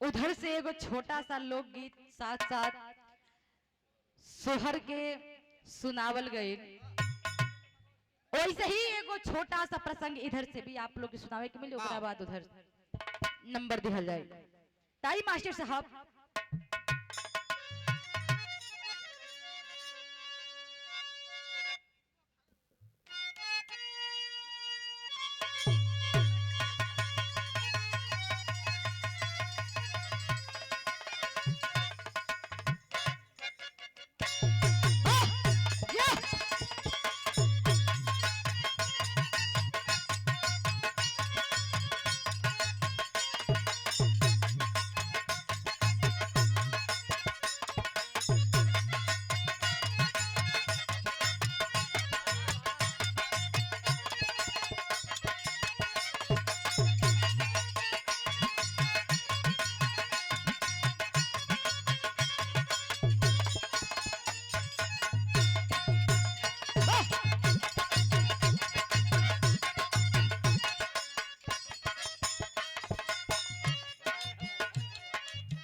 उधर से एगो छोटा सा लोकगीत साथ साथ सोहर के सुनावल गई। वैसे ही एगो छोटा सा प्रसंग इधर से भी आप लोग के सुनावे के मिले, ओकरा बाद उधर नंबर दिहल जाए। ताई मास्टर साहब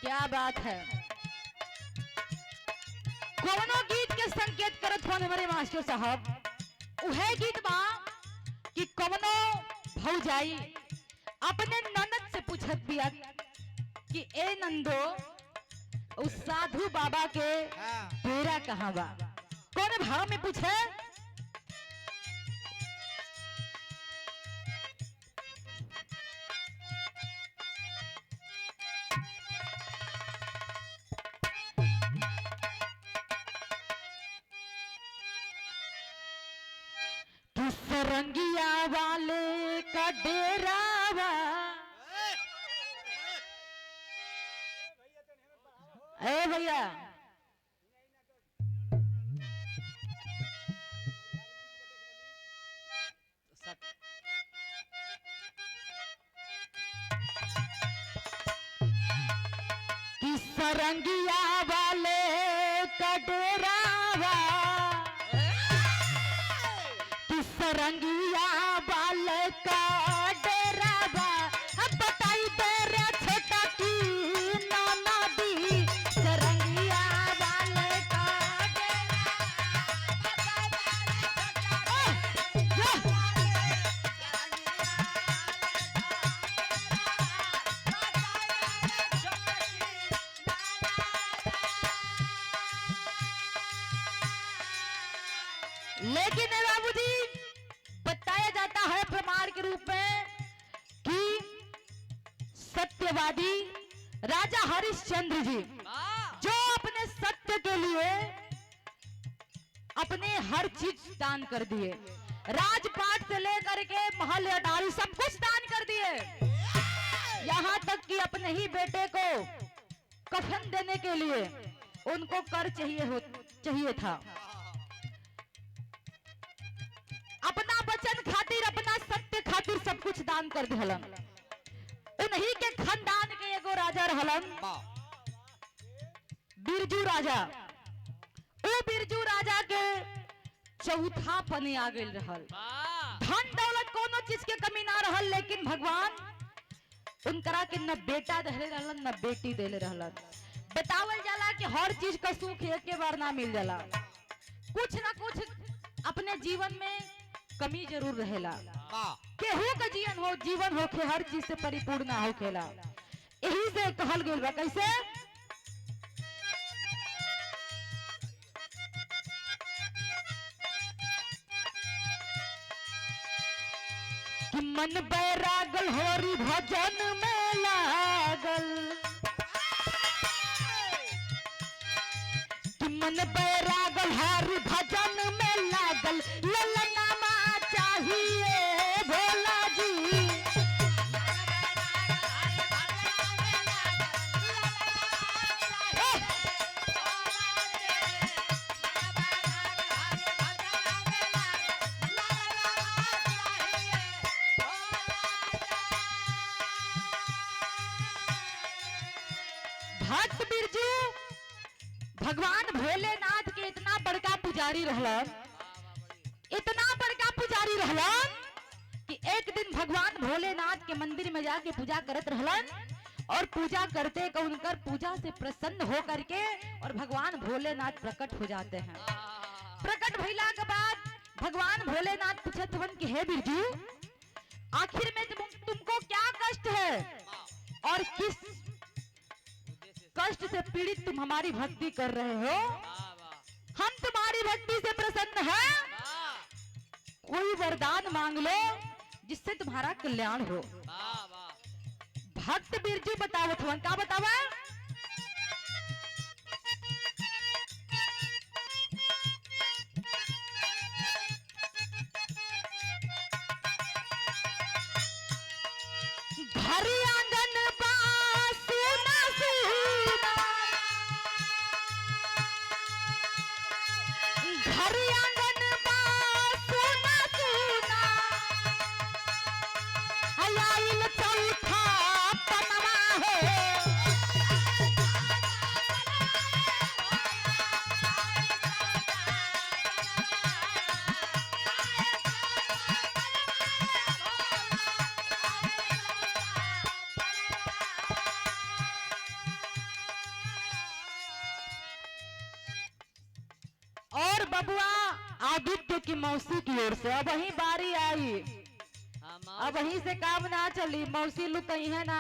क्या बात है, कोनो गीत के संकेत करत होन हमारे मास्टर साहब। उहे गीत बा कि कोनो भौजाई अपने ननद से पूछत बिया कि ए नंदो उस साधु बाबा के डेरा कहाँ बा। कौन भाव में पूछे? सरंगिया वाले का डेरा बा। ए भैया कि सरंगिया वाले का डेरा बा, सरंगिया बाल का डेरा बा। अब बताई दे रे छोटा की नाना दी, सरंगिया बाल का डेरा लेकिन बाबूजी बताया जाता है प्रमाण के रूप में कि सत्यवादी राजा हरिश्चंद्र जी जो अपने सत्य के लिए अपने हर चीज दान कर दिए, राजपाट से लेकर के महल अटारी सब कुछ दान कर दिए, यहाँ तक कि अपने ही बेटे को कफन देने के लिए उनको कर चाहिए था। अपना वचन खातिर, अपना सत्य खातिर सब कुछ दान कर दिहलन। उन्हीं के खानदान के एगो राजा रहलन बिरजू राजा। वो बिरजू राजा के चौथा पने आ गए रहल। धन दौलत कोनो चीज के कमी ना रहल, लेकिन भगवान उनकरा के न बेटा देले रहलन न बेटी देले रहलन। बतावल जाला कि हर चीज का सुख एक के बार ना मिल जाला, कुछ ना कुछ अपने जीवन में कमी जरूर रहेला। केहू का जीवन होके हर चीज से परिपूर्ण ना होखेला। यही से कहल गेल बा कैसे कि मन बैरागल होरी भजन में लागल, कि मन बैरागल होरी भजन में लागल, ललनामा चाहिए भोला जी। भक्त बिरजू भगवान भोलेनाथ के इतना बड़का पुजारी रहलन, इतना बड़का पुजारी रहलन कि एक दिन भगवान भोलेनाथ के मंदिर में जाके पूजा करत रहलन। और पूजा करते कि उनकर पूजा से प्रसन्न हो करके और भगवान भोलेनाथ प्रकट हो जाते हैं। प्रकट भइला के बाद भगवान भोलेनाथ पूछत हवन कि हे बिरजू, आखिर में तुमको क्या कष्ट है और किस कष्ट से पीड़ित तुम हमारी भक्ति कर रहे हो? हम तुम्हारी भक्ति से प्रसन्न हैं, कोई वरदान मांग लो जिससे तुम्हारा कल्याण हो। भक्त बिरजू बतावत हवन, का बतावा? घर आंगन बा सुना सुना, घर आंगन बा सुना सुना, आइल चौथा पनवा हो। और बबुआ आदित्य की मौसी की ओर से अब वही बारी आई। अब वहीं से काम ना चली, मौसी लुकई है ना।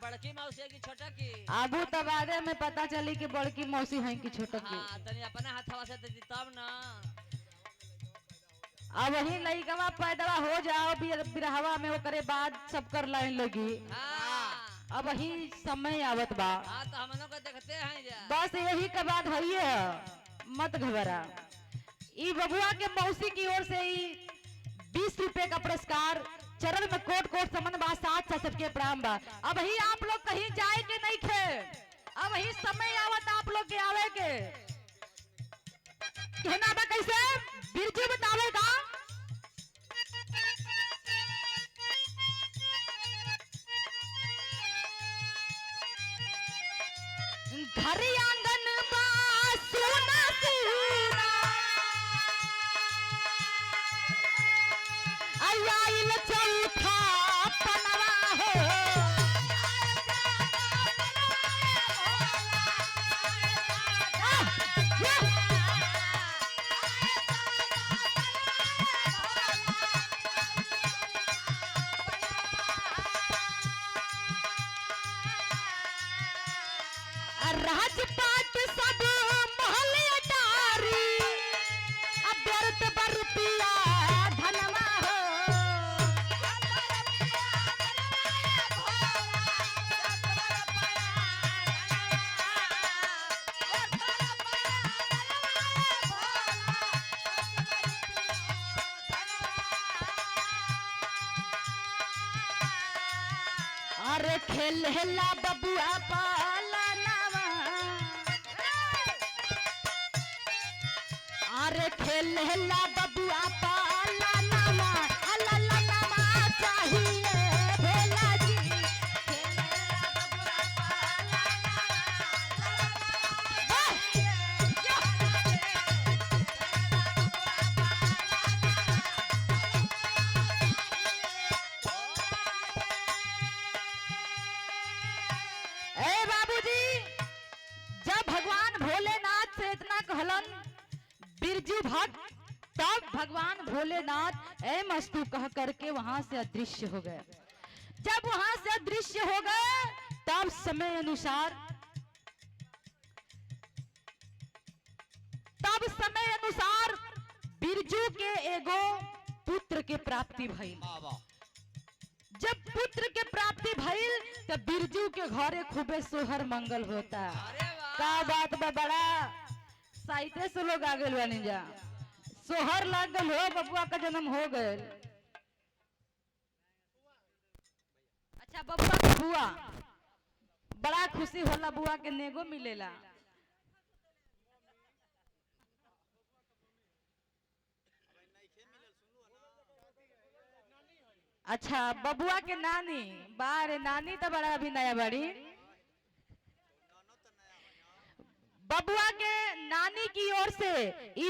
बड़की मौसी की छोटा की आबू तबादे में पता चली कि बड़की मौसी है कि छोटा की। तनी अपने हाथवा से दे दी तब ना। अब वही लइकवा पैदा हो जाओ बिरहवा में, ओकरे बाद सब कर लाइन लगी। अब वही समय आवत बा। तो हम लोग को देखते हैं जा। बस यही के बाद है, मत घबरा। ई बबुआ के मौसी की ओर से 20 रुपए का पुरस्कार, चरण में कोट कोट समन बा, साथ साथ सबके प्रणाम बा। अब ही आप लोग कहीं जाए के नहीं खे, अब ही समय आवत आप लोग के आवे के। कहना बा कैसे? बिरजू बतावेगा। घर आंगन बा सुना सुना, आइल चौथा पनवा हो। राजपाट सब महल अटारी, अब व्यर्थ बरुपिया धनवा हो। अरे खेलेला बबुआ पालनवा, अरे खेलेला बबुआ पालनवा, अललनवा चाहिए भेला जी। खेलेला बबुआ पालनवा, ए बाबूजी, जब भगवान भोलेनाथ से इतना कहलन बिरजू भक्त, तब भगवान भोलेनाथ ए मस्तु कह करके वहां से अदृश्य हो गए। जब वहां से अदृश्य हो गए तब समय अनुसार बिरजू के एगो पुत्र के प्राप्ति भइल। जब पुत्र के प्राप्ति भइल तब बिरजू के घरे खूबे सोहर मंगल होता। का बात बा, बड़ा साइते से लोग आ गए बनी जा, सोहर लग गल हो, बबुआ का जन्म हो गए। अच्छा बबुआ के बुआ, बड़ा खुशी होला, बुआ के नेगो मिलेला। अच्छा बबुआ के नानी, बारे नानी तो बड़ा अभी नया बड़ी। बबुआ के नानी की ओर से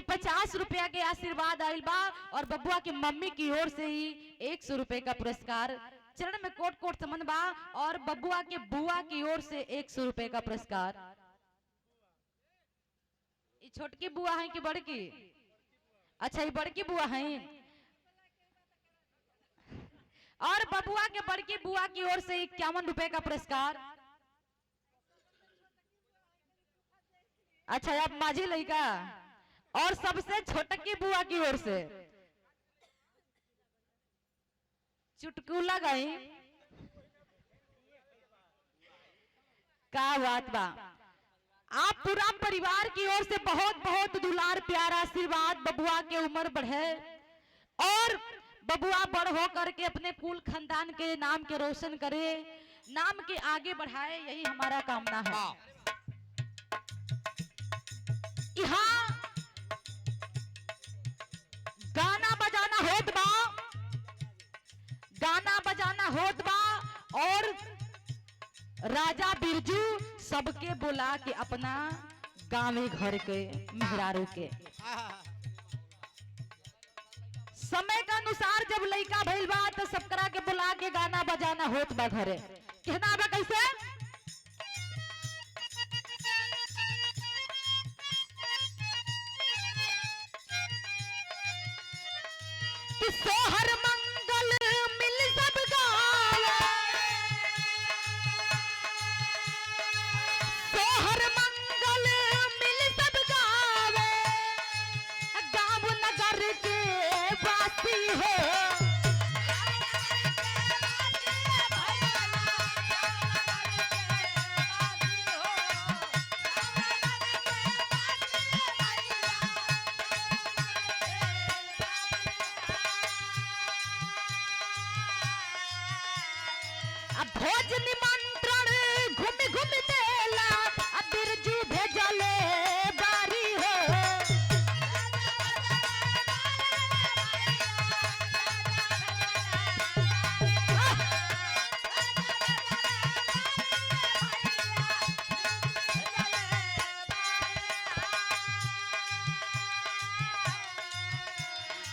50 रुपया के आशीर्वाद आइल बा और बबुआ के मम्मी की ओर से 100 रुपए का पुरस्कार चरण में कोट कोट समन बा और बबुआ के बुआ की ओर से 100 रुपए का पुरस्कार। ये छोटकी बुआ है कि बड़की? अच्छा ये बड़की बुआ है। और बबुआ के बड़की बुआ की ओर से 51 रुपए का पुरस्कार। अच्छा अब माझी लड़का और सबसे छोटकी बुआ की ओर से चुटकुला गई। का बात बा। आप पूरा परिवार की ओर से बहुत बहुत दुलार प्यार आशीर्वाद। बबुआ के उम्र बढ़े और बबुआ बड़ हो करके अपने कुल खानदान के नाम के रोशन करे, नाम के आगे बढ़ाए, यही हमारा कामना है। यहाँ गाना बजाना होत बा, गाना बजाना होत बा और राजा बिरजू सबके बुला के अपना गाँव घर के मेहरारू के समय के अनुसार जब लड़का भइल बा तो सबकरा के बुला के गाना बजाना होत बा घरे। कहना बा कैसे? कि सोहर मंगल मिल सब गावे, सोहर मंगल मिल सब गावे, गाँव नगर के वासी हो। अब भोज निमंत्रण घूम घूम देला, अब बिरजू भेजले बारी हो।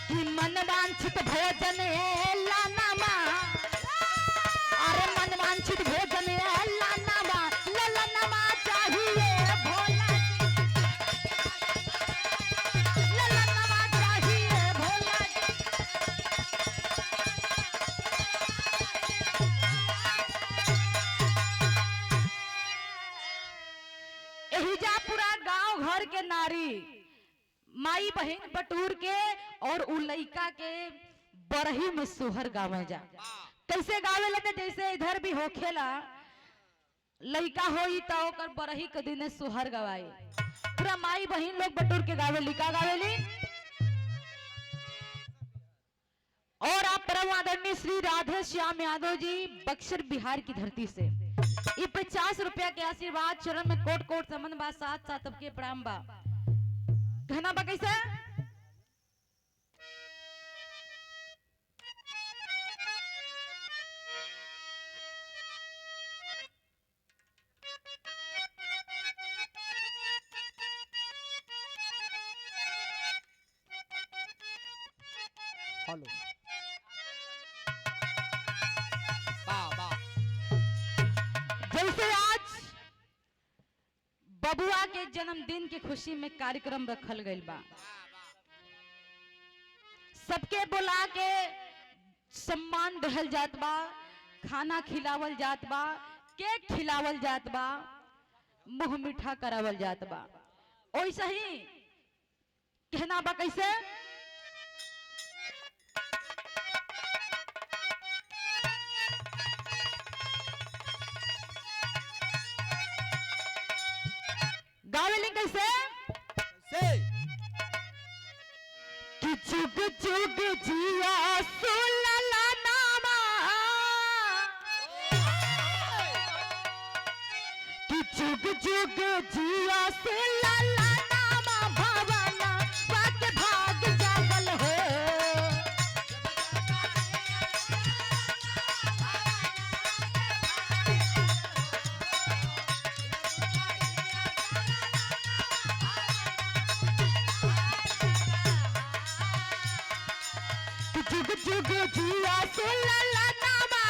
कि मन वांछित भोजन लाना माँ, अरे मन वांछित भोजन लाना माँ, ललना माँ चाहिए भोला, ललना माँ चाहिए भोला। एहिजा पूरा गांव घर के नारी माई बहन बटूर के और उ लइका के बरही में सोहर गावे जा। कैसे गावे लगे? जैसे इधर भी होखेला लइका होई तो ओकर बरही के दिन सोहर गवाई। पूरा माई बहन लोग बटूर के गावे लिका गावेली। और आप परम आदरणीय श्री राधे श्याम यादव जी बक्सर बिहार की धरती से ये 50 रुपया के आशीर्वाद चरण में कोट कोट समन बा, साथ साथ सबके प्रणाम बा। कहना बा कैसे? हेलो जैसे आज बबुआ के जन्मदिन की खुशी में कार्यक्रम रखल गइल बा, सबके बुला के सम्मान दहल जात बा, खाना खिलावल जात बा, केक खिलावल जात बा, मुंह मीठा करावल जात बा। वैसे ही कहना बा कैसे? गावेली कैसे? कि जुग जुग जिया सुलला नामा, कि जुग जुग जिया सुलला नामा, भवना बात भाग जागल हो। जुग जुग जिया सुलला नामा,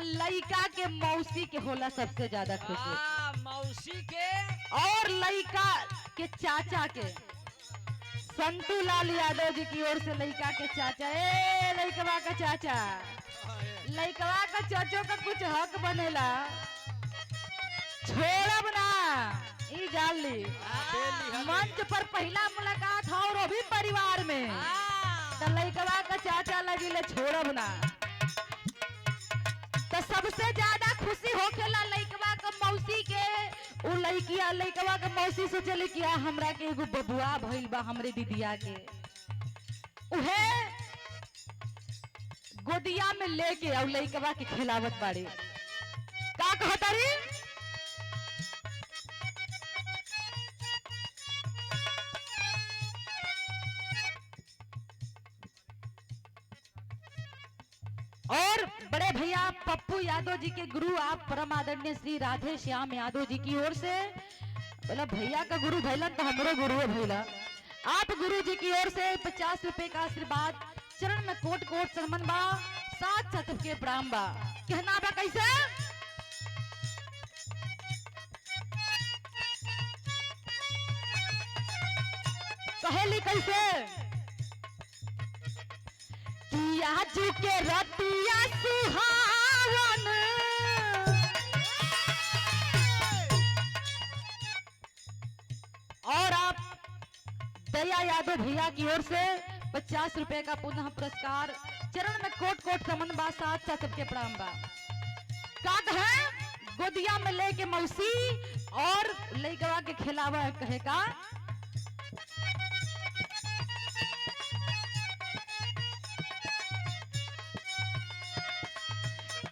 लइका के मौसी के होला सबसे ज्यादा खुशी मौसी के और लइका के चाचा के। संतू लाल यादव जी की ओर से लइका के चाचा, ए लइकवा का चाचा, लइकवा का चाचो का कुछ हक बनेला, छोड़ब ना ई जान ली। मंच पर पहला मुलाकात हो और भी परिवार में, तो लइकवा का चाचा लगिले छोड़ब ना। तो सबसे ज्यादा खुशी होखेला लइकवा का मौसी के। उ लइकिया लइकवा के मौसी से चले किया हमरा के एगो बबुआ भइल बा हमरे दीदिया के, उहे गोदिया में लेके और लइकवा के खिलावत बाड़ी। का कहतारी और बड़े भैया पप्पू यादव जी के गुरु आप परम आदरणीय श्री राधे श्याम यादव जी की ओर से, बोला भैया का गुरु भैलन तो हमरो गुरु भैला। आप गुरु जी की ओर से 50 रुपए का आशीर्वाद, चरण में कोट कोट सम्मान बा, साथ साथ के प्रणाम बा। कहना बा कैसे कहेली कैसे किया के रतिया सुहावन, और आप दया यादव भैया की ओर से 50 रुपए का पुनः पुरस्कार, चरण में कोट कोट समन बा, साथ साथ सबके प्रणाम बा। का कहे गोदिया में लेके मौसी और लइकवा के खिलावा कहे का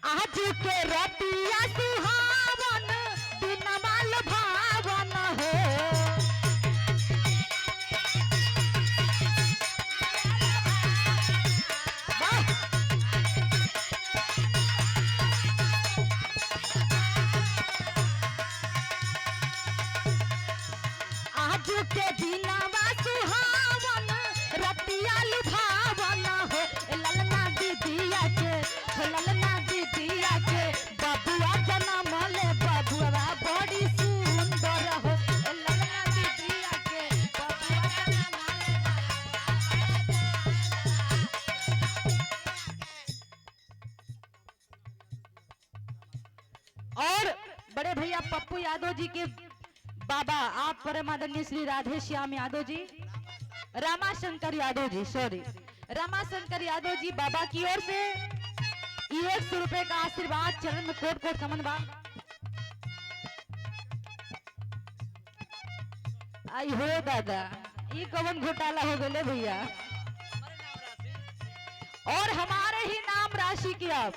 आज के रतिया सुहावन दिन माल भावन हो, आज के दिनवा सुहावन रतिया लुभावन हो। ललना दीदिया के, ललना दीदिया के बबुआ जन्म ले, बबुआ बड़ी सुंदर हो। ललना दीदिया के बबुआ जन्म ले। और बड़े भैया पप्पू यादव जी के बाबा आप परम आदरणीय श्री राधे श्याम यादव जी, रामाशंकर यादव जी, सॉरी रामाशंकर यादव जी बाबा की ओर से 100 रुपए का आशीर्वाद, चरण में कोट कोट समन बा। आई हो दादा ये कवन घोटाला हो गए भैया, और हमारे ही नाम राशि की आप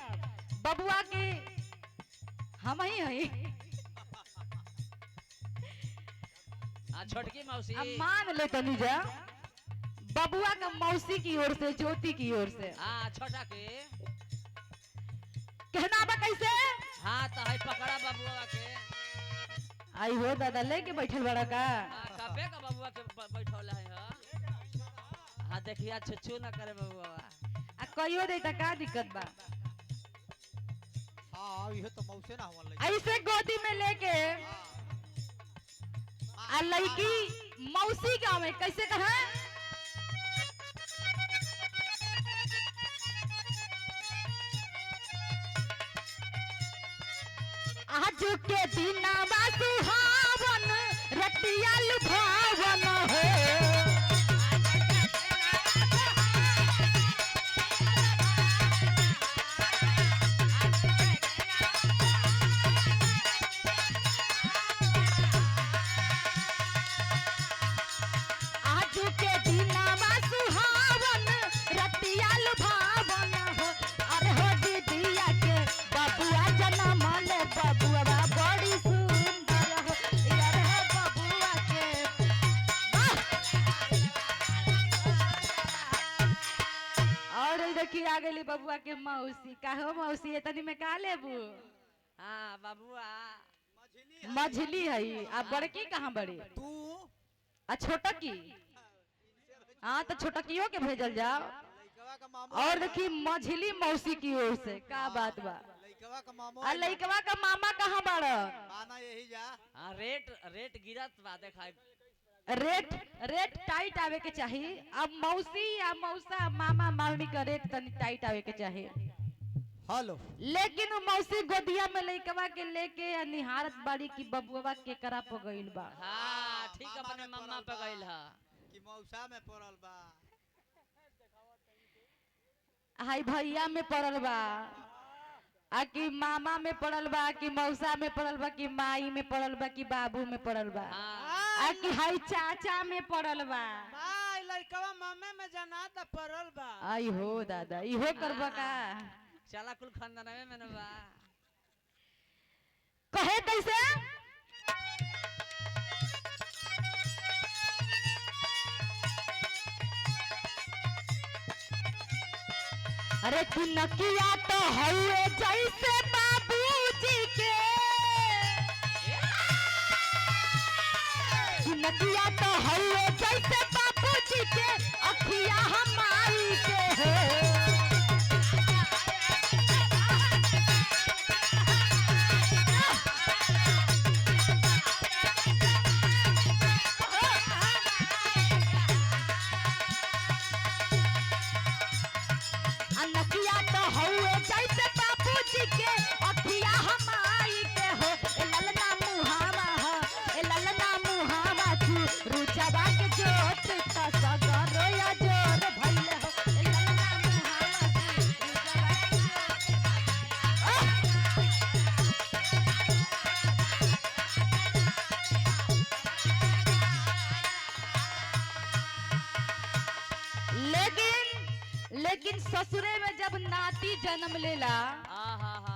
बबुआ के हम ही हैं। छोटकी मौसी अब मान ले तनी जा, बबुआ का मौसी की ओर से, ज्योति की ओर से। छोटा के कहना बा कैसे तो है पकड़ा बबुआ के। आई हो दादा लेके बैठल बड़ा का कबे का बबुआ के बैठल है। देखिया छुच्छू ना करे बबुआ। आ कहियो दे त का दिक्कत बा। ये तो मौसे ना होवन ऐसे गोदी में लेके आ लड़की मौसी गाँव में कैसे कहे आज के दिनवा सुहावन रतिया लुभावन हो। आज के दिनवा सुहावन रतिया लुभावन हो। अरे हो दीदिया के बबुआ जन्म ले, बबुआ बड़ी सुंदर हो। यार हो बबुआ के और देखिए आ गई बबुआ के मौसी। का हो मौसी तनी में का लेबू? बबुआ मझली है। आप बड़की कहाँ बड़ी? तू आ छोटकी? हाँ तो छोटकियों के भेजल जाओ। लइकवा का मामू और देखी मझली मौसी की ओर से का बात बा। लइकवा लइकवा का मामो आ लइकवा का मामा कहाँ बाड़? आना यही जा। हाँ रेट गिरत बा देखा। रेट रेट टाइट आवे के चाहिए। अब मौसी या मौसा मामा मामी का रेट तनी टाइट आवे के चाहिए। हेलो लेकिन वो मौसी गोदिया में लइकवा के लेके या निहारत बाड़ी की बबुआ के करा प गइल बा। हाँ ठीक अपने मम्मा पे गइल हा कि मौसा में पड़ल बा। हाय भैया में पड़ल बा आ कि मामा में पड़ल बा कि मौसा में पड़ल बा कि माई में पड़ल बा कि बाबू में पड़ल बा हाँ आ कि हाय चाचा में पड़ल बा। भाई लड़कवा मामे में जना त परल बा। आई हो दादा इहो करबा का? चला कुल खानदानवे में न बा। कहे कैसे? अरे तू नकिया तो हउए जैसे बाबूजी के, तू नकिया तो हउए जैसे बाबूजी के, अखिया हमारी के है। नकिया तो हउए जैसे बाबूजी के, अखिया हमारी के हो। ए ललना मुहावा हो, ए ललना मुहावा तू रुचवा के जोत त सगरो या जोर भइले हो। ए ललना मुहावा तू रुचवा के जोत। लेकिन ससुरे में जब नाती जन्म लेला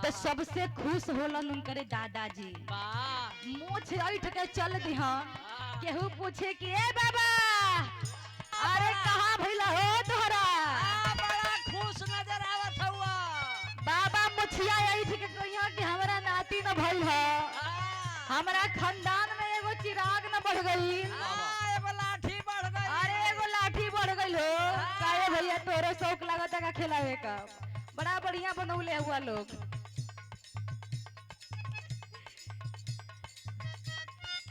तो सबसे खुश होलन उनकरे दादाजी। मूछ ऐठ के चल दिहा, केहू पूछे कि ए बाबा अरे कहाँ भइला हो तोहरा? बड़ा खुश नजर आवत हुआ। बाबा मुछिया ऐठ के कहिया कि हमरा नाती न भइल ह, हमरा खानदान में एगो चिराग न बढ़ गई। एगो लाठी बढ़ गई। अरे एगो लाठी बढ़ गई हो। काहे भैया तोरे शौक लागत का खिलावे का? बड़ा बढ़िया बनौले हुआ लोग।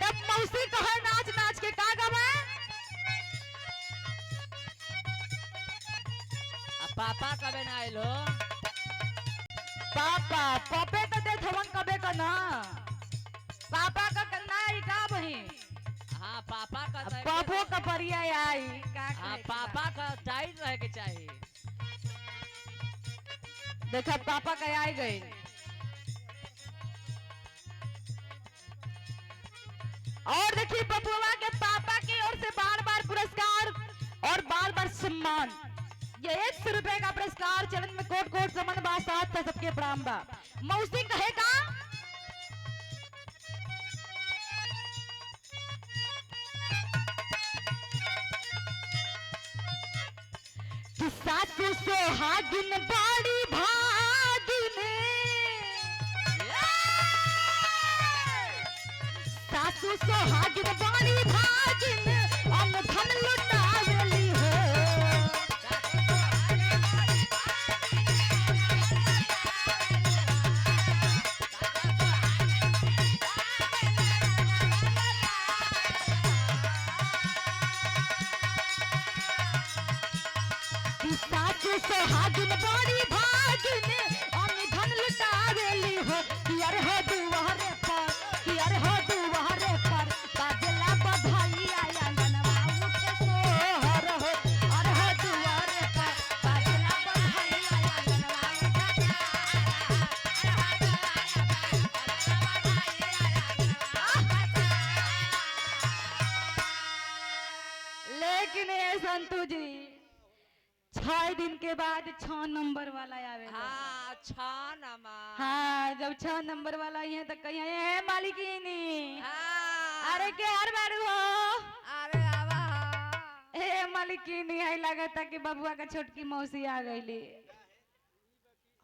तब मौसी कहे नाच नाच के का गवा? पापा कबे ना आइल हो? पापा पपे तो दे थवन कबे का ना। पापा का कन्ना आई का बही? हाँ पापा का पापो का परिया आई का? हाँ पापा का टाइट रहे के चाहिए। देखा पापा का आई गई। और देखिए बबुआ के पापा की ओर से बार बार पुरस्कार और बार बार सम्मान। ये 100 रुपए का पुरस्कार चरण में कोट कोट समन बा साथ था सबके प्रणाम बा। मौसी कहेगा कि सासु सोहागिन बाड़ी भागिन, सासु सोहागिन बाड़ी भागिन, हम धन लुटावेली हो। सासु सोहागिन बाड़ी भागिन, हम धन लुटावेली हो। कि अरे हो दुआरे पर, कि अरे हो दुआरे पर, बाजला बधाइया आंगनवा उठे सोहर हो। अरे हो दुआरे पर, बाजला बधाइया आंगनवा उठे। लेकिन ये संतू जी 6 दिन के बाद 6 नंबर वाला आवेला। हाँ अच्छा नमा। हाँ जब 6 नंबर वाला आई है तो कहीं है मालिकिनी। हाँ। अरे के हर बारू हो? अरे आवा ए मालिकिनी है लगता कि बबुआ का छोटकी मौसी आ गईली।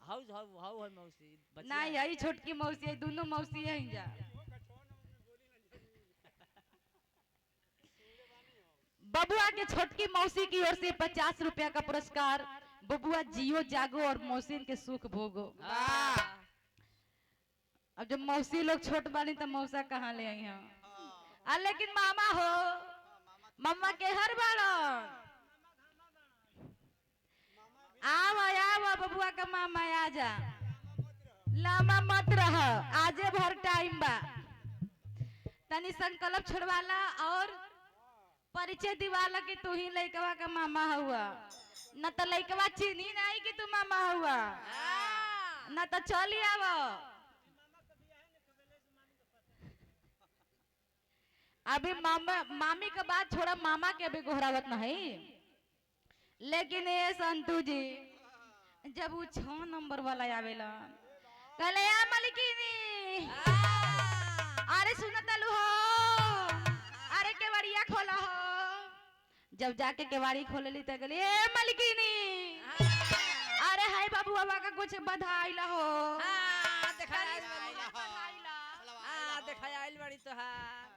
हाउ हाउ हाउ है मौसी बच्चा। नहीं यही छोटकी मौसी है, दोनों मौसी है जा। बबुआ के छोटकी मौसी की ओर से 50 रुपया का पुरस्कार। बबुआ जियो जागो और मौसी के सुख भोगो। अब जब मौसी लोग छोट बानी तो मौसा कहाँ ले आई हैं हाँ, लेकिन मामा हो मम्मा के हर बाड़न आवा बबुआ का मामा आ जा लामा मत रह आजे भर टाइम बा तनी संकल्प छोड़वाला और परिचय दिवाला कि तू ही लइकवा का मामा हुआ न तो लइकवा चीनी नहीं कि तू मामा हुआ न तो चली आवो अभी मामा मामी का बात छोड़ा मामा के अभी गोहरावत नहीं लेकिन ये संतू जी जब वो 6 नंबर वाला आवेला कहले या मलिकिनी अरे सुनतलू हो अरे केवाड़िया खोला हो जब जाके केवाड़ी खोलली त कहली ए मलिकिनी अरे हाय बाबू बाबा का कुछ बधाई ला हो देखा आइल बड़ी तोहार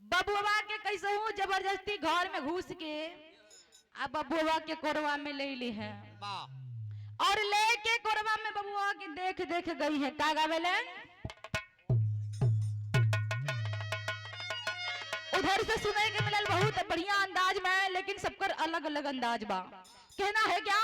बबुआ के कैसे हूँ जबरदस्ती घर में घुस के अब बबुआ के कोरवा में ले ली है वाह और लेके कोरवा में बबुआ की देख देख गई है का गावेले उधर से सुने के मिलल बहुत बढ़िया अंदाज में लेकिन सबकर अलग अलग अंदाज बा कहना है क्या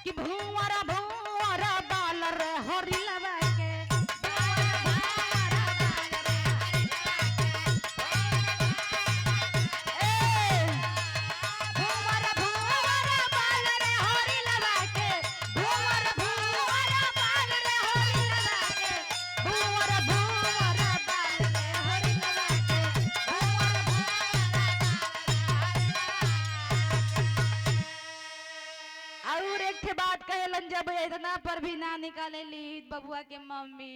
कि भूवरा भूवरा बालर हरि लवा के भूवरा भूवरा बालर हरि लवा के भूवरा भूवरा बालर हरि लवा के भूवरा भूवरा बालर हरि लवा के भूवरा और एक ठे बात कहेलन जब इतना पर भी ना निकाले ली बबुआ के मम्मी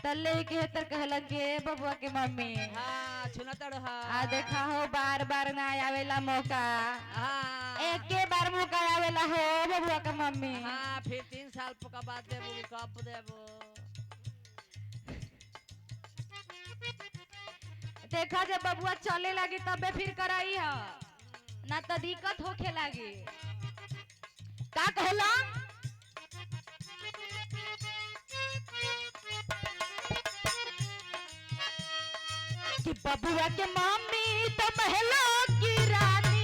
तले के तर कहलन के बबुआ के मम्मी हाँ सुनत रहा आ देखा हो बार बार ना आवेला मौका हाँ एक के बार मौका आवेला हो बबुआ के मम्मी हाँ फिर 3 साल का बाद देबो कब देबो देखा जब बबुआ चले लगी तबे फिर कराई है ना तो दिक्कत होखे लगी का कहला कि बबुआ के मम्मी तो महलो की रानी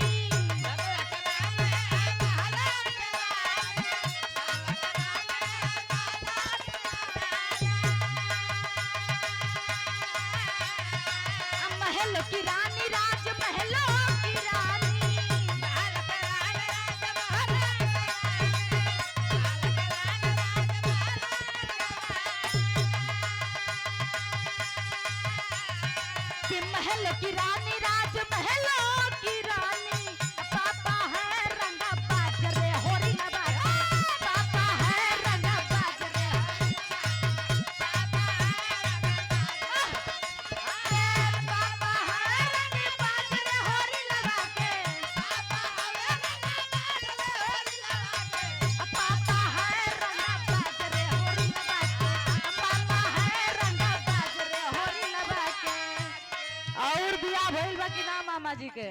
महल की रानी राज महलों की रानी कि महल की रानी राज महलों की रानी पापा है रंगा बाजरे होरी लगा पापा है रंगा बाजरे पापा है रंगे बाजरे होरी लगा के पापा है रंगा बाजरे होरी लगा के पापा है रंगा बाजरे होरी लगा के और बियाह भइल बा कि ना मामा जी के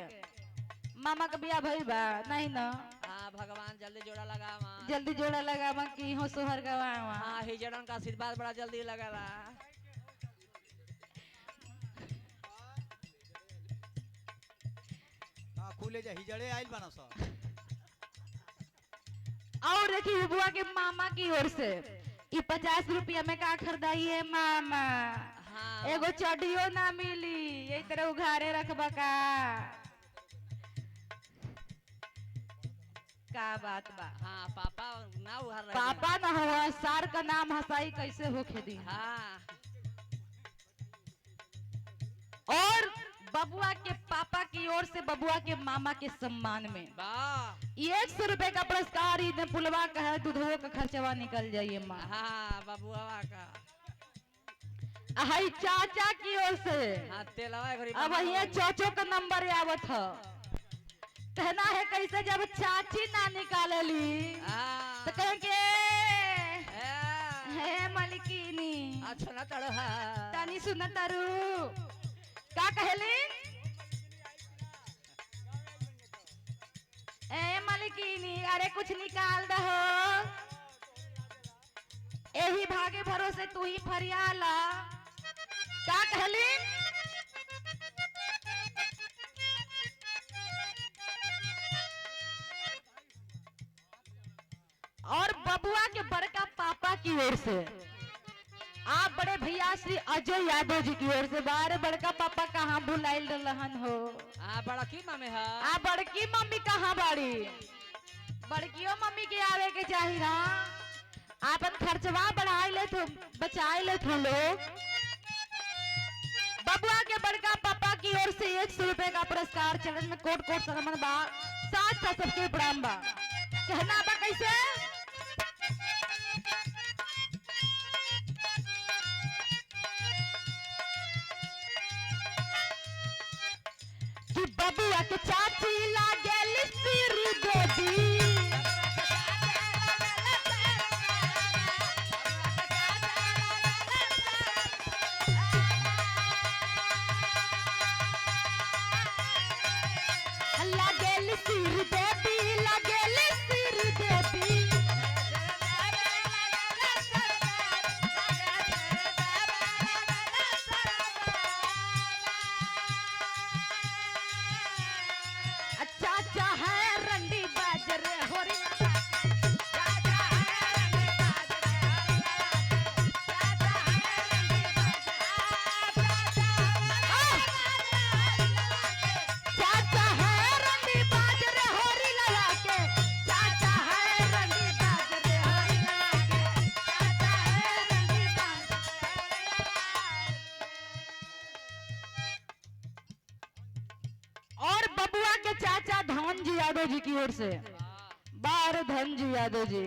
मामा का बियाह भइल बा नहीं ना हाँ भगवान जल्दी जोड़ा लगावा जल्दी जोड़ा लगावा कि हो सोहर गवावा हाँ हिजड़न का आशीर्वाद बड़ा जल्दी लगावा हाँ खुले जा हिजड़े आइल बना सा और देखिए बुआ के मामा की ओर से ये 50 रुपया में का खरीदाई है मामा हाँ एगो चढ़ियो ना मिली यही तरह उघारे रखबा का बात बा हाँ पापा ना उघार रहे पापा ना हो सार का नाम हसाई कैसे होखे दी हाँ और बबुआ के पापा की ओर से बबुआ के मामा के सम्मान में वाह 100 रुपए का पुरस्कार इधर पुलवा का है, दूधवो का खर्चवा निकल जाइए माँ। हाँ बबुआ का हाई चाचा की ओर से हाँ तेलवा घरी अब ये चाचो का नंबर आवत है। कहना है कैसे जब चाची ना निकाले ली तो कहेंगे हे मलिकिनी अच्छा ना तड़ो है तानी सुन तारू का कहली ए मलिकिनी अरे कुछ निकाल दहो यही भागे भरोसे तू ही फरियाला का कहली और बबुआ के बड़का पापा की ओर से आप बड़े भैया श्री अजय यादव जी की ओर से बारे बड़का पापा कहाँ बुलाइल रहन हो बड़ा की मामे है आ बड़की मम्मी कहाँ बाड़ी बड़कियों मम्मी के आवे के चाहिए ना आपन खर्चवा बढ़ाई ले तो बचाई ले तो लोग बबुआ के बड़का पापा की ओर से 100 रुपए का पुरस्कार चरण में कोट कोट सनमन बा साथ साथ सबके प्रणाम बा कहना बा कैसे कि बबुआ के चाची लागेल सिर गोदी लागेल सिर देवी लागेल सिर देवी चाचा है रंडी बाजरे हो रे चाचा है रंडी बाजरे हो री लगा के चाचा है रंडी बाजरे हो री लगा के चाचा है रंडी और बबुआ के चाचा धन जी यादव जी की ओर से बार धन जी यादव जी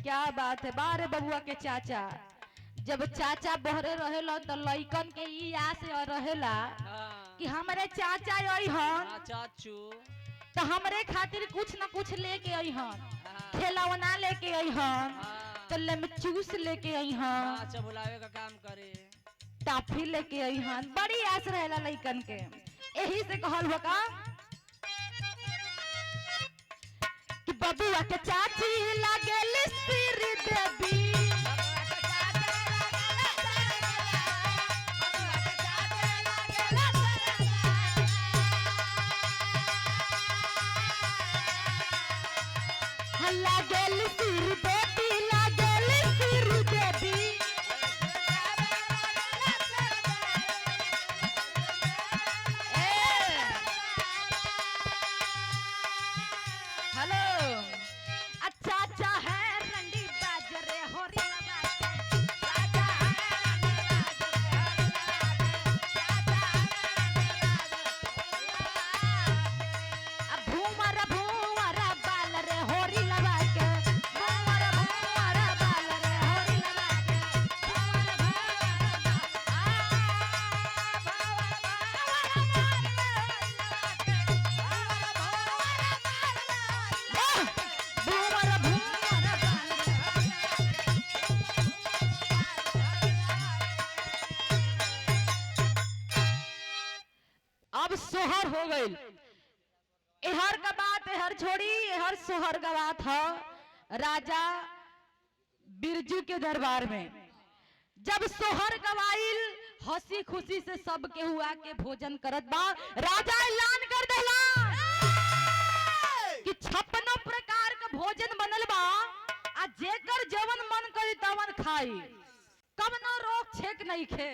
क्या बात है बारे बबुआ के चाचा जब चाचा बहरे रहेला तो लइकन के ई आस रहेला कि हमारे चाचा आई हन चाचू तो हमरे खातिर कुछ न कुछ लेके आई हन खिलौना लेके आई हन तो लेमचूस लेके आई हन अच्छा बुलावे का काम करे टाफी लेके आई हन बड़ी आस रहेला लइकन के यही से कहल हो का कि बबुआ के चाची लागेल सिर देवी लागेल सिर देवी लागेल सिर देवी हेलो अच्छा अच्छा है रंडी बाजरे हो री लगा के चाचा है रंडी बाजरे अब भूमर भूमर बाल रे हो री लगा के भूमर भूमर बाल रे हो री लगा के भूमर भूमर भूमर अब सोहर हो गई एहर का बात एहर छोड़ी एहर सोहर का बात है राजा बिरजू के दरबार में जब सोहर गवाइल हंसी खुशी से सबके हुआ के भोजन करत बा राजा ऐलान कर देला कि 56 प्रकार का भोजन बनल बा आ जेकर जवन मन करी तवन खाई कवनो रोक छेक नहीं खे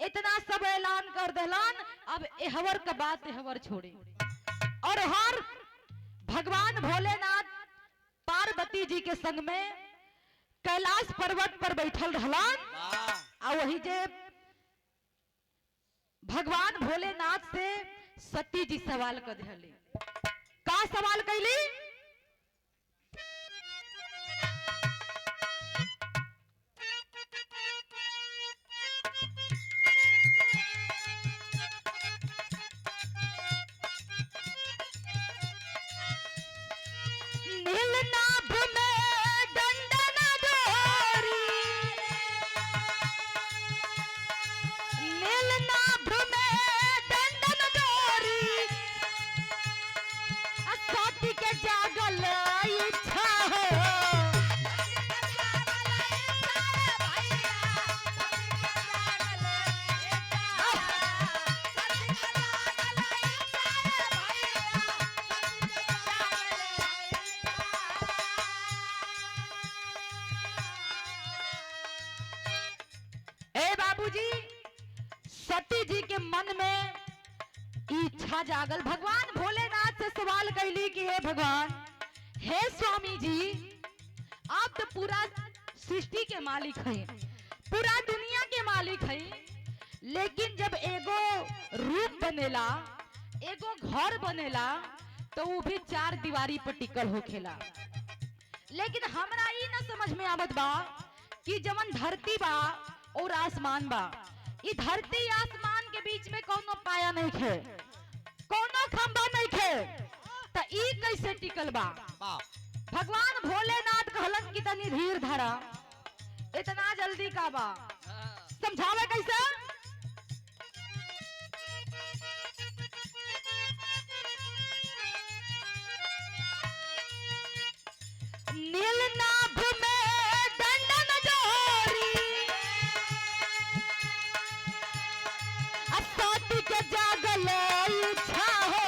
इतना सब ऐलान कर देलन अब एहवर का बात एहवर छोड़ी और हर भगवान भोलेनाथ पार्वती जी के संग में कैलाश पर्वत पर बैठल रहलन आ वही जे भगवान भोलेनाथ से सती जी सवाल कर दिली। का सवाल कैली? नीलनाभ में दंडन डोरी, नीलनाभ में दंडन डोरी, सती के जागल इच्छा हो। ए बाबूजी, सती जी के मन में इच्छा जागल। भगवान भोलेनाथ से सवाल कैली कि हे भगवान, हे स्वामी जी, आप तो पूरा सृष्टि के मालिक हैं, पूरा दुनिया के मालिक हैं, लेकिन जब एगो रूप बनेला, एगो घर बनेला, तो वो भी चार दीवारी पर टिकल होखेला। लेकिन हमरा ई न समझ में आवत बा कि जवन धरती बा और आसमान बा, ई धरती आसमान के बीच में कोनो पाया नहीं खे, कोनो खंभा नहीं खे, त ई कैसे टिकल बा? भगवान भोलेनाथ कहलन कि तनी धीर धरा, इतना जल्दी का बा, समझावे कैसे? नीलनाभ में दंडन डोरी, सती के जागल इच्छा हो।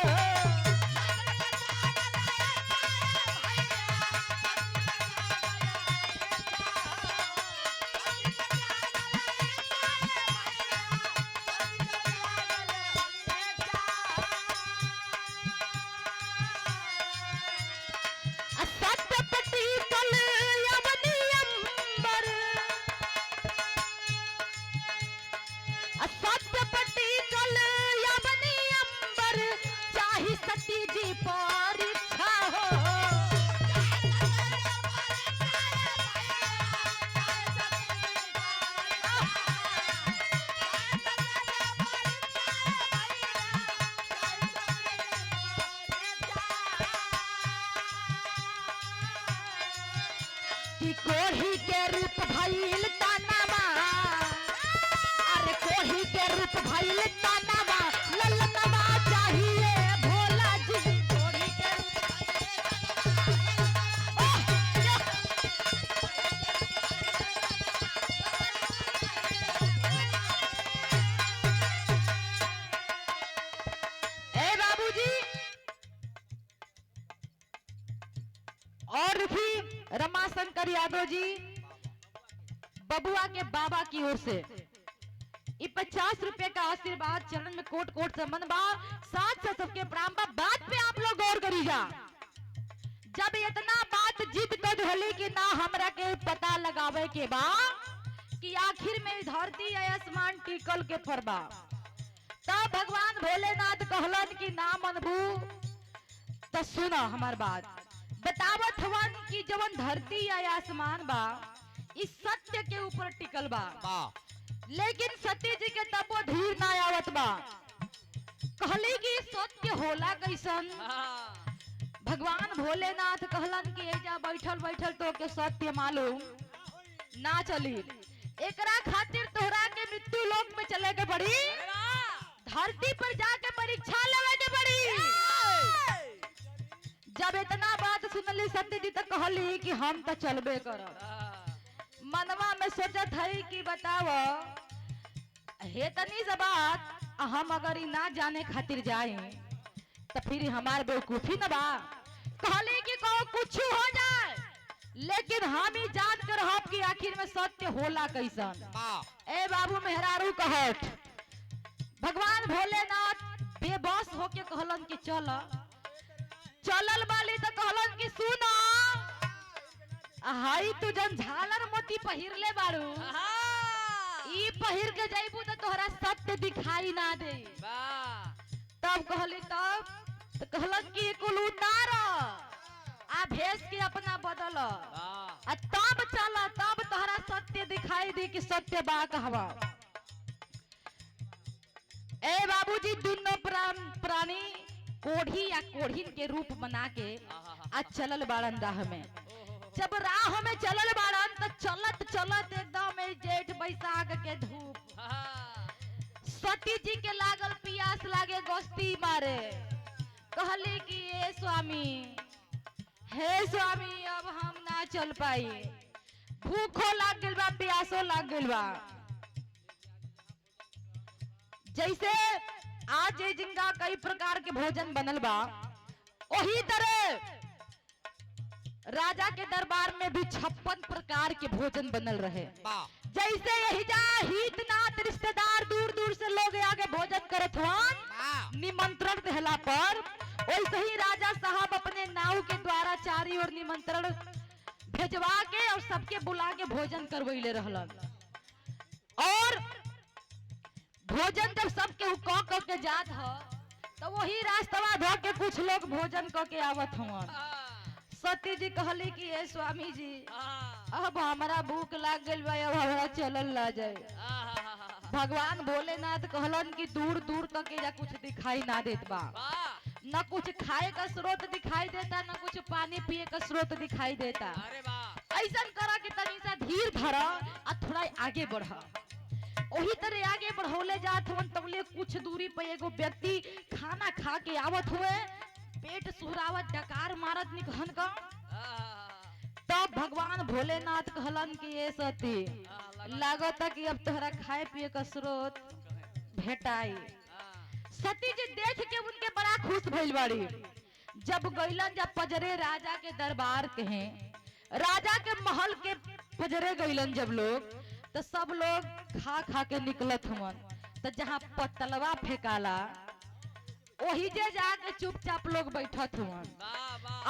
सत्यपति कल यवनी अंबर, सत्यपति कल यवनी अंबर, चाही सती जी परीक्षा हो। कि कोही के रूप भइल तनवा, अरे कोही के रूप भइल तनवा, ललनवा चाहिए भोला जी। कोही के ए बाबूजी, और भी रमाशंकर यादव जी बबुआ के बाबा की ओर से ये 50 रुपए का आशीर्वाद, चरण में कोट कोट सम्मान बा, साथ साथ सबके प्रणाम बा। बात पे आप लोग गौर करीजा, जब इतना बात जिद कर होली कि ना हमरा के पता लगावे के बा कि आखिर में धरती या आसमान टिकल के फरबा, तब भगवान भोलेनाथ कहलन कि ना मनबू तो सुनो हमार बात। बतावत हवन कि जवन धरती या आसमान बा, इस सत्य के ऊपर टिकल बा, लेकिन सती जी के तबो धीर ना आवत बा। कहली कि सत्य होला कैसन? भगवान भोलेनाथ कहलन कि एजा बैठल बैठल तो के सत्य मालूम ना चली, एकरा खातिर तोहरा के मृत्यु लोक में चले के पड़ी, धरती पर जाके परीक्षा लेवे के पड़ी। जब इतना बात सुनली सती जी तो कहली कि हम तो चलबे करब। मनवा में सोचत है कि बताव हे तनी सा बात, हम अगर ई ना जाने खातिर जाए तो फिर हमार बेवकूफी न बा। कहली कि कुछ हो जाए, लेकिन हम ही जान कर हम कि आखिर में सत्य होला कैसन। ए बाबू मेहरारू कहत भगवान भोलेनाथ बेबस होके कहलन कि चल, चलल वाली तो कहलन कि सुना, हाई तू जन झालर मोती पहिरले बारू, ई पहिर के जाइबू तो तोहरा सत्य दिखाई ना दे। तब कहली तब तो कहलन कि कुल उतार आ भेष के अपना बदल आ तब चल, तब तोहरा सत्य दिखाई दी कि सत्य बा कहवा। ए बाबूजी दोनों प्राणी कोढ़ी या कोढ़ीन के रूप बना के आ चलल बाड़न राह में। जब राह में चलल बाड़न तो चलत चलत एकदम जेठ बैसाख के धूप, सती जी के लागल पियास लागे गोस्ती मारे। कहली कि ए स्वामी, हे स्वामी अब हम ना चल पाई, भूखो लाग गइल बा, प्यासो लाग गइल बा। जैसे आज जिंगा कई प्रकार के भोजन बनल बा, वही तरह राजा के दरबार में भी 56 प्रकार के भोजन बनल रहे। जैसे यही जा हित नात रिश्तेदार दूर दूर से लोग आगे भोजन करत हन निमंत्रण देहला पर, वैसे ही राजा साहब अपने नाव के द्वारा चारी ओर निमंत्रण भेजवा के और सबके बुला के भोजन करवैले रहलन। और भोजन जब सबके क के जात ह तो वही रास्तवा धो के कुछ लोग भोजन क के आवत हवन। सती जी कहली कि ए स्वामी जी अब हमारा भूख लाग गइल बा, अब हमरा चलल ला जाए। भगवान भोलेनाथ कहलन कि दूर दूर तक या कुछ दिखाई ना देत बा, न कुछ खाए का स्रोत दिखाई देता, न कुछ पानी पिए का स्रोत दिखाई देता। ऐसा करा कि तनी सा धीर धरा और थोड़ा आगे बढ़ा। वही तरह आगे बढ़ौले जात हवन, तबले कुछ दूरी पे एगो व्यक्ति खाना खा के आवत हुए, पेट सुहरावत डकार मारत निकहन का। तब भगवान भोलेनाथ कहलन कि ये सती लागत कि अब तोहरा खाए पिए का स्रोत भेटाई। सती जी देख के उनके बड़ा खुश भइल बाड़ी। जब गइलन, जब पजरे राजा के दरबार के हैं, राजा के महल के पजरे गइलन जब लोग, तो सब लोग खा खा के निकलत हवन। तो जहाँ पतलवा फेंकाला वही जे जाके चुपचाप लोग बैठत हुवन।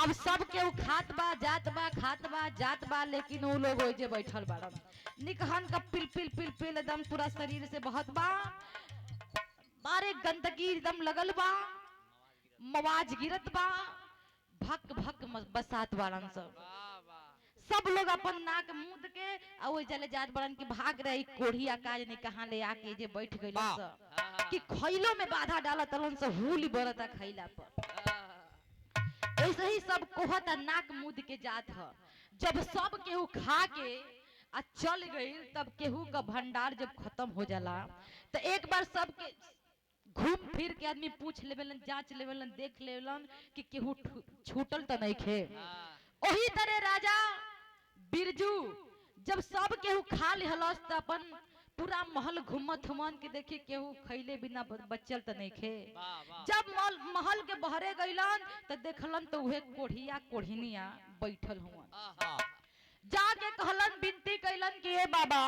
अब सब के खात बा जात बा, खात बा जात बा, लेकिन वो लोग ओजे बैठल बाड़न। निकहन का पिल पिल पिल पिल एकदम पूरा शरीर से बहत बा, बारे गंदगी एकदम लगल बा, मवाज गिरत बा, भक भक बसात बाड़न सब लोग अपन नाक मुद के आ ओइ जले जात बड़न की भाग रही कोढ़ी आकाज ने कहां ले आके जे बैठ गइल कि खइलो में बाधा डालत रहन से हुली बरता खइला पर। ऐसे ही सब कोहता नाक मुद के जात ह। जब सब केहू खा के आ चल गइल, तब केहू का भंडार जब खत्म हो जाला तो एक बार सब के घूम फिर के आदमी पूछ लेवेलन, जांच लेवेलन, देख लेवेलन कि केहू छूटल तो नहीं खे। वही तरह राजा बिरजू जब सब केहू खा लिहलस त अपन पूरा महल घूमत हवन कि देखी केहू खैले बिना बचल त नहीं खे। जब महल के बहरे गइलन त देखलन तो उहे कोढ़िया कोढ़िनिया बैठल हवन। जाके कहलन, विनती कैलन कि ए बाबा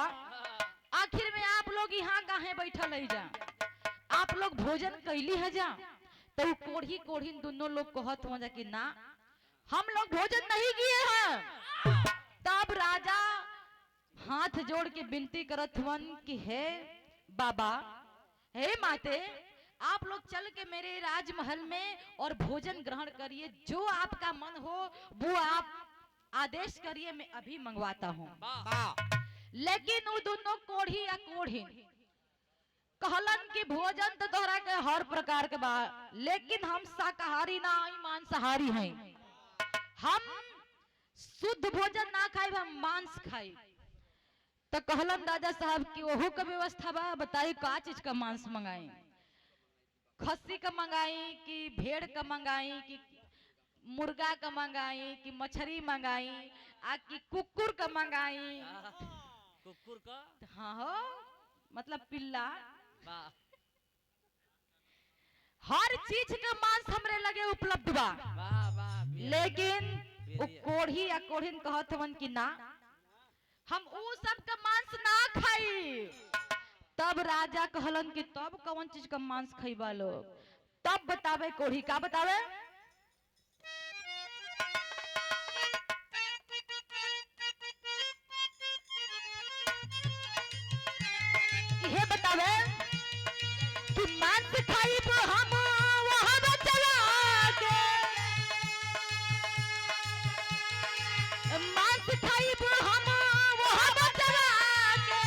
आखिर में आप लोग यहाँ काहे बैठल है जा, आप लोग भोजन कैली है जा। तो कोढ़ी कोढ़िन दोनों लोग कहत हवन कि ना हम लोग भोजन नहीं किए हैं। तब राजा हाथ जोड़ के विनती करत हुवन कि हे बाबा, हे माते, आप लोग चल के मेरे राजमहल में और भोजन ग्रहण करिए, जो आपका मन हो वो आप आदेश करिए, मैं अभी मंगवाता हूँ। लेकिन वो दोनों कोढ़ी या कोढ़िन कहलन कि भोजन तो तोहरा के हर प्रकार के बा, लेकिन हम शाकाहारी ना मांसाहारी हैं, हम शुद्ध भोजन ना खाए, हम मांस खाए। तो कहलन राजा साहब की ओहू का व्यवस्था बा, बताई का चीज का मांस मंगाई, खस्सी का मंगाई कि भेड़ का मंगाई कि मुर्गा का मंगाई कि मछली मंगाई आ कि कुकुर का मंगाई। कुकुर का? हाँ हो, मतलब पिल्ला। हर चीज का मांस हमरे लगे उपलब्ध बा। लेकिन वो कोढ़ी या कोढ़िन कहत हवन कि ना हम ऊ सब का मांस ना खाई। तब राजा कहलन कि तब कौन चीज का मांस खइबा लोग, तब बतावे कोढ़ी का बतावे। ये बतावे कि मांस खाइब हम वहां बचवा के, मांस खाइब हम वहां बचवा के,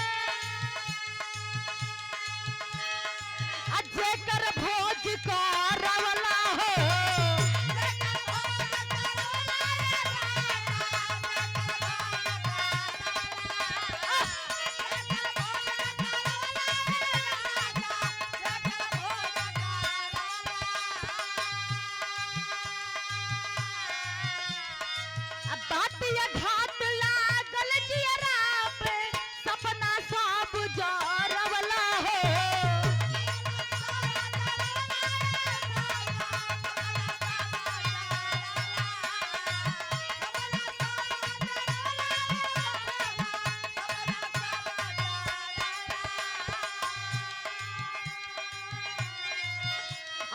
जेकर भोज करवला हो, बात या घात लागल जियरा पे, सपना सब जरवला हो।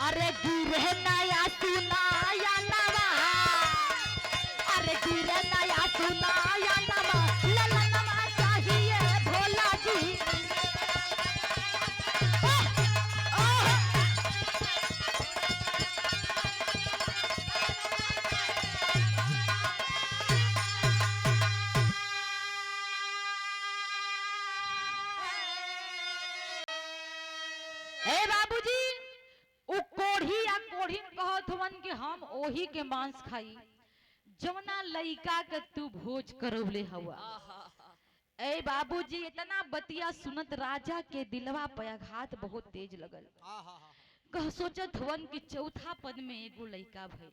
अरे गिरे नया सुनाया नवा, अरे गिरे नया सुनाया नवा, ललनमा चाहिए भोला जी। ए बाबूजी, उ कोढ़ी या कोढ़ीन कहत हवन कि हम ओही के मांस खाई जवना लइका के तू भोज करवले हवा। ए बाबूजी, इतना बतिया सुनत राजा के दिलवा पे आघात बहुत तेज लगल। कह सोचत हवन कि चौथा पद में एगो लइका भइल,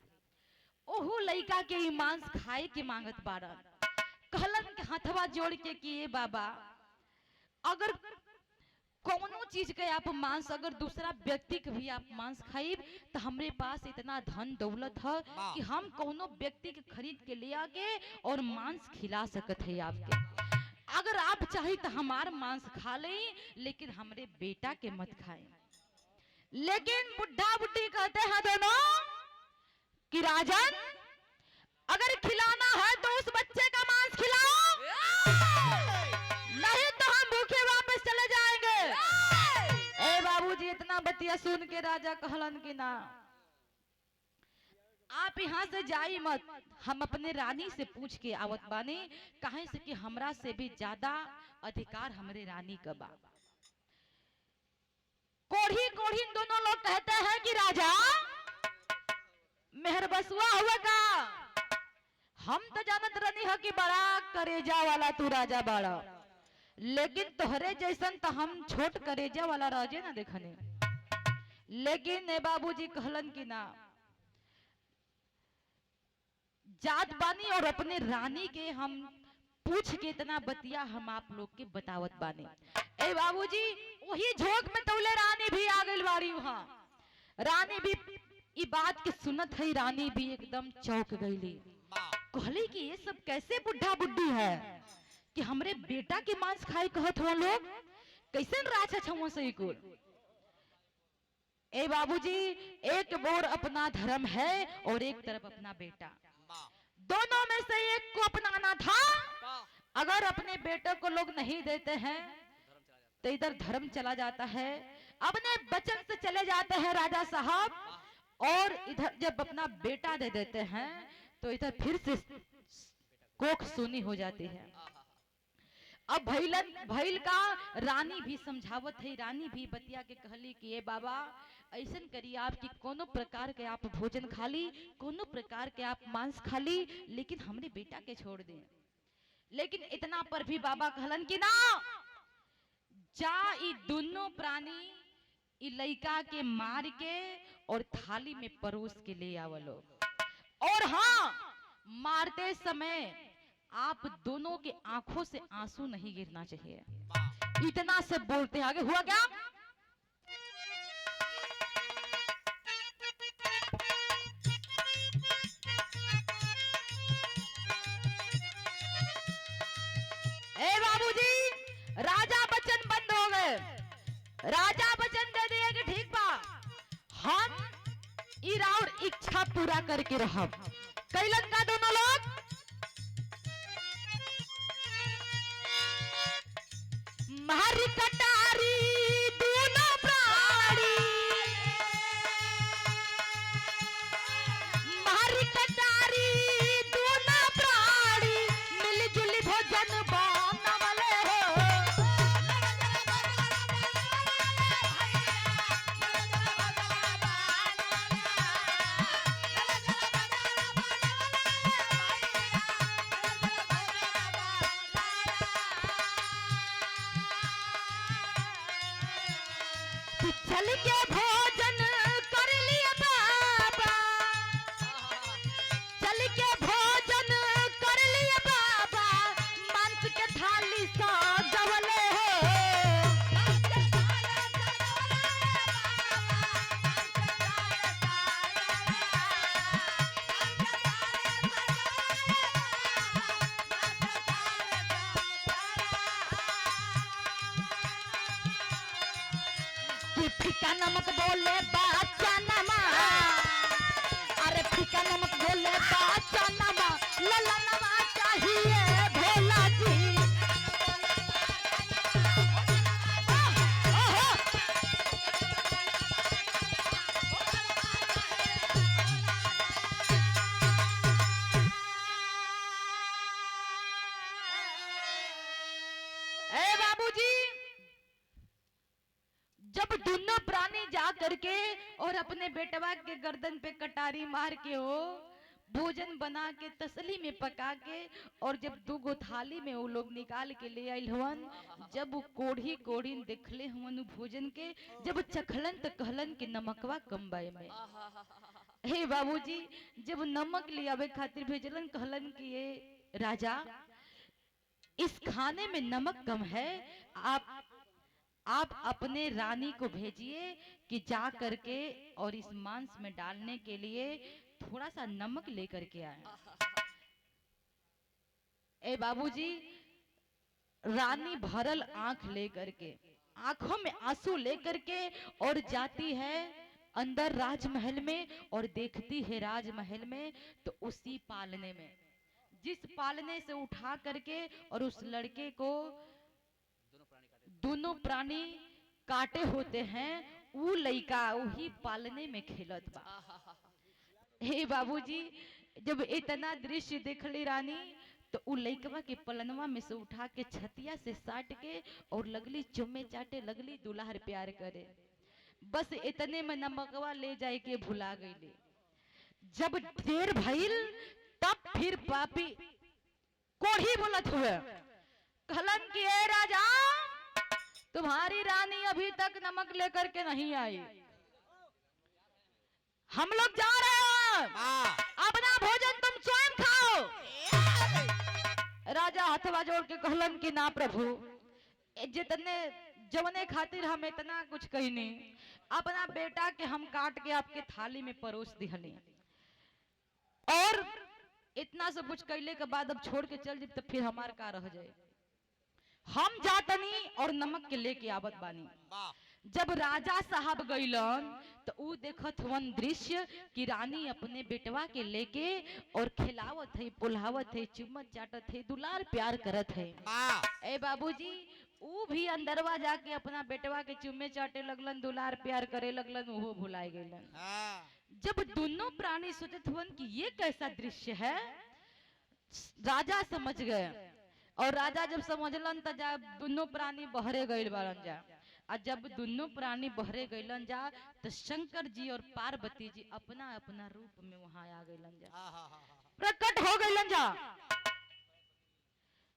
ओहू लइका के ई मांस खाए के मांगत बाड़न। कहलन के हाथवा जोड़ के कि ए बाबा, अगर कोनो चीज के आप मांस, अगर दूसरा व्यक्ति के भी आप मांस खाइब तो हमरे पास इतना धन दौलत है कि हम कोनो व्यक्ति के खरीद के ले आके और मांस खिला सकत है आपके। अगर आप चाहे तो हमार मांस खा ले, लेकिन हमरे बेटा के मत खाए। लेकिन बुढ़ा बुढ़ी कहते हैं दोनों कि राजन, अगर खिलाना है तो उस बच्चे का मांस खिलाओ, नहीं तो हम भूखे वापस चले जाएंगे। ए बाबूजी, इतना बतिया सुन के राजा कहलन कि ना, आप यहाँ से जाई मत, हम अपने रानी से पूछ के आवत बानी, काहे से कि हमरा से भी ज्यादा अधिकार हमरे रानी का बा। कोढ़ी कोढ़ी दोनों लोग कहते हैं कि राजा मेहरबसुआ हुआ का, हम तो जानत रहनी है कि बड़ा करेजा वाला तू राजा बड़ा, लेकिन तोहरे जैसन तो हम छोट करेजा वाला राजे ना देखने। लेकिन ए बाबूजी कहलन कि ना, जात बानी और अपने रानी के हम पूछ के इतना बतिया हम आप लोग के बतावत बानी। ए बाबूजी, वही झोंक में तौले रानी भी आ गई बारी वहां। रानी भी ई बात के सुनत है, रानी भी एकदम चौंक गईली। कहली कि ये सब कैसे बुढ़ा बुढ़ी है कि हमरे बेटा के मांस खाए कहत हो लोग, कैसे राजा छुआ से कुल। ए बाबूजी, एक बोर अपना धर्म है और एक तरफ अपना बेटा, दोनों में से एक को अपनाना था। अगर अपने बेटे को लोग नहीं देते हैं तो इधर धर्म चला जाता है, अपने वचन से चले जाते हैं राजा साहब, और इधर जब अपना बेटा दे देते हैं तो इधर फिर से कोख सुनी हो जाती है। अब भैल का रानी भी समझावत है, रानी भी बतिया के कहली कि ये बाबा ऐसन करिए आप कि कोनो प्रकार के आप भोजन खा ली, कोनो प्रकार के आप मांस खा ली, लेकिन हमरे बेटा के छोड़ दें। लेकिन इतना पर भी बाबा कहलन कि ना, जा ई दोनों प्राणी ई लइका के मार के और थाली में परोस के ले आवलो, और हाँ, मारते समय आप दोनों के आंखों से आंसू नहीं गिरना चाहिए। इतना से बोलते आगे हुआ क्या? ए बाबूजी, राजा बचन बंद हो गए। राजा बचन दे दिए कि ठीक बा, हम इरा और इच्छा पूरा करके रहब। कैलन का दोनों लोग मारी कटारी कि चल के भोजन कर लिया बाबा, चल के भोजन कर लिया बाबा, मांस के थाली सजवले हो। कि फीका नमक बोले बाचा नमा, अरे फीका नमक बोले बाचा नमा, लला नमा चाहिए भोला जी। ओहो, ए बाबूजी, जब दोनों प्राणी जा करके और अपने बेटवा के गर्दन पे कटारी मार के हो भोजन बना के तसली में पका के और जब दूगो थाली में वो लोग निकाल के ले आइल हवन, जब वो कोढ़ी कोढ़ी देखले हवन उ भोजन के, जब चखलन तो कहलन कि नमकवा कम बाए में। हे बाबूजी, जब नमक ले आवे खातिर भेजलन, कहलन कि ये राजा इस खाने में नमक कम है, आप अपने रानी को भेजिए कि जा करके और इस मांस में डालने के लिए थोड़ा सा नमक लेकर के आए। ए बाबूजी, रानी भरल आंख लेकर के, आंखों में आंसू लेकर के और जाती है अंदर राजमहल में और देखती है राजमहल में तो उसी पालने में, जिस पालने से उठा करके और उस लड़के को दोनों प्राणी काटे होते हैं, वो लड़का वही पालने में खेलत बा। हे बाबूजी, जब इतना दृश्य देखली रानी तो उ लड़कवा के पलनवा में से उठा के छतिया से साट के और लगली चुम्मे चाटे, लगली दुलार प्यार करे। बस इतने में नमकवा ले जाए के भुला गईले। जब देर भइल तब फिर पापी कोढ़ी बोलत हुए, कहलन कि ए राजा, तुम्हारी रानी अभी तक नमक लेकर के नहीं आई, हम लोग जा रहे हैं, अपना भोजन तुम स्वयं खाओ। राजा हथवा जोड़ के कहलन कि ना प्रभु, जितने जवने खातिर हम इतना कुछ कहनी, अपना बेटा के हम काट के आपके थाली में परोस दिहली, और इतना सब कुछ कैले के बाद अब छोड़ के चल जी तो फिर हमार का रह जाए। हम जातनी और नमक के लेके आवत बानी। जब राजा साहब गइलन तो ऊ देखत वन दृश्य कि रानी अपने बेटवा के लेके और खिलावत है, पुलावत है, चुम्मत चाटत है, दुलार प्यार करत है। ए बाबूजी, ऊ भी अंदरवा जाके अपना बेटवा के चुम्मे चाटे लगलन, दुलार प्यार करे लगलन, वो भुलाए गइलन। जब दोनों प्राणी सोचत हुवन कि ये कैसा दृश्य है, राजा समझ गए, और राजा जब समझलन त जब दोनों प्राणी बहरे गइल बारन जा, और जब दोनों प्राणी बहरे गइलन जा तो शंकर जी और पार्वती जी अपना अपना रूप में वहां आ गइलन जा, प्रकट हो गइलन जा।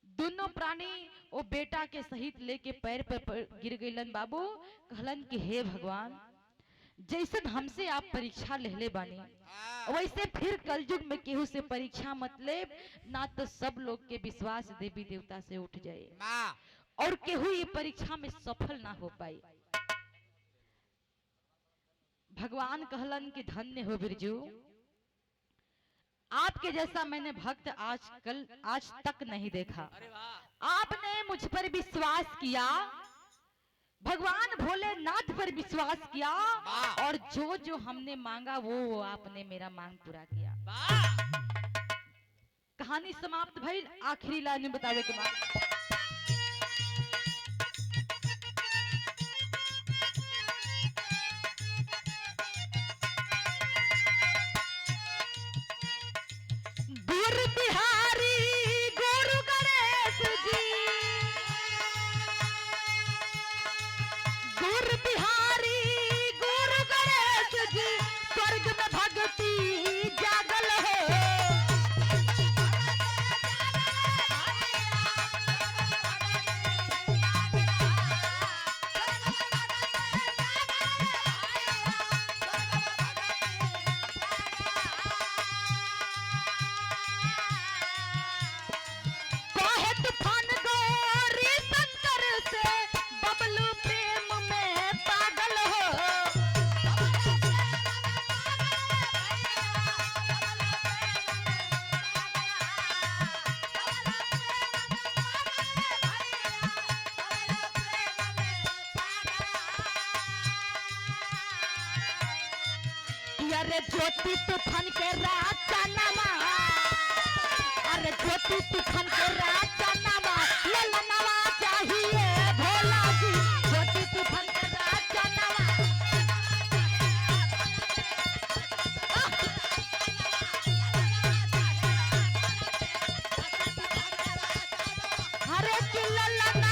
दोनों प्राणी वो बेटा के सहित लेके पैर पर गिर गइलन। बाबू कहलन कि हे भगवान, जैसे हमसे आप परीक्षा लेले बानी, वैसे फिर कलयुग में केहू से परीक्षा मत ले, ना तो सब लोग के विश्वास देवी देवता से उठ जाए और केहू ये परीक्षा में सफल ना हो पाई। भगवान कहलन कि धन्य हो बिरजू, आपके जैसा मैंने भक्त आज तक नहीं देखा। आपने मुझ पर विश्वास किया, भगवान भोलेनाथ पर विश्वास किया, और जो जो हमने मांगा वो आपने मेरा मांग पूरा किया। कहानी समाप्त भइल। आखिरी लाइन में बतावे के बाद अरे ज्योति तूफान के राजा नामा, अरे ज्योति तूफान के राजा नामा, ललनवा चाहिए भोला जी, ज्योति तूफान के राजा नामा। अरे कि ललनवा